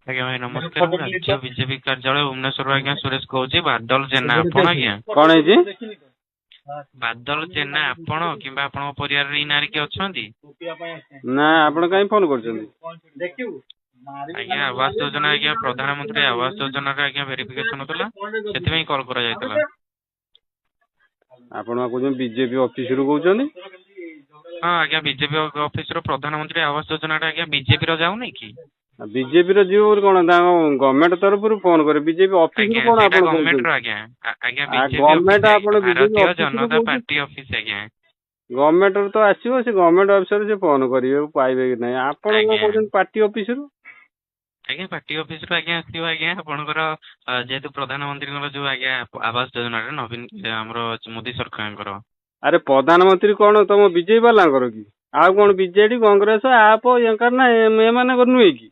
ଆଜ୍ଞା ଭାଇ ନମସ୍କାର। ମୁଁ ରାଜ୍ୟ ବିଜେପି କାର୍ଯ୍ୟାଳୟ ଭୁବନେଶ୍ୱରରୁ ଆଜ୍ଞା ସୁରେଶ କହୁଛି। ବାଦଲ ଜେନା ଆପଣ ଆଜ୍ଞା? କଣ ହେଇଛି? ବାଦଲ ଜେନା ଆପଣ କିମ୍ବା ଆପଣଙ୍କ ପରିବାରରେ ଏଇ ନାଁରେ କିଏ ଅଛନ୍ତି? ନା ଆପଣ କାହିଁ ଫୋନ କରୁଛନ୍ତି? ଆଜ୍ଞା ଆବାସ ଯୋଜନା ଆଜ୍ଞା ପ୍ରଧାନମନ୍ତ୍ରୀ ଆବାସ ଯୋଜନାର ଆଜ୍ଞା ଭେରିଫିକେସନ ଥିଲା, ସେଥିପାଇଁ କଲ୍ କରାଯାଇଥିଲା। ଆପଣ କହୁଛନ୍ତି ବିଜେପି ଅଫିସରୁ କହୁଛନ୍ତି? ହଁ ଆଜ୍ଞା ବିଜେପି ଅଫିସର ପ୍ରଧାନମନ୍ତ୍ରୀ ଆବାସ ଯୋଜନାଟା ଆଜ୍ଞା ବିଜେପିର ଯାଉନି କି? ବିଜେପିର ଯିବ ବୋଲି କଣ ତାଙ୍କ ଗଭର୍ଣ୍ଣମେଣ୍ଟ ତରଫରୁ ଫୋନ करे, ବିଜେପି ଅଫିସରୁ ଆଜ୍ଞା କଣ ସେଇଟା ଆପଣ ଗଭର୍ଣ୍ଣମେଣ୍ଟର କହୁଛନ୍ତି? ଆଜ୍ଞା। ଆଜ୍ଞା ବିଜେପି ଗଭର୍ଣ୍ଣମେଣ୍ଟ ଅଫିସ ଆପଣ ବିଜେପି ଭାରତୀୟ ଅଫିସରୁ ଜନତା କହୁଛନ୍ତି? ପାର୍ଟି ଅଫିସ ଆଜ୍ଞା। ଗଭର୍ଣ୍ଣମେଣ୍ଟରୁ ତ ଆସିବ, ସେ ଗଭର୍ଣ୍ଣମେଣ୍ଟ ଅଫିସର ସେ ଫୋନ କରିବେ, ପାଇବେ କି ନାହିଁ। ଆପଣ କଣ ଆଜ୍ଞା କହୁଛନ୍ତି ପାର୍ଟି ଅଫିସରୁ? ଆଜ୍ଞା ପାର୍ଟି ଅଫିସରୁ ଆଜ୍ଞା ଆସିବ ଆଜ୍ଞା ଆପଣଙ୍କର ଯେହେତୁ ପ୍ରଧାନମନ୍ତ୍ରୀଙ୍କର ଯୋଉ ଆଜ୍ଞା ଆବାସ ଯୋଜନାରେ ନବୀନ ଆମର ମୋଦୀ ସରକାରଙ୍କର। ଆରେ ପ୍ରଧାନମନ୍ତ୍ରୀ କଣ ତମ ବିଜେପି ବାଲାଙ୍କର କି? ଆଉ କଣ ବିଜେଡି କଂଗ୍ରେସ ଆପ ୟାଙ୍କର ନା ଏମାନଙ୍କର ନୁହେଁ କି?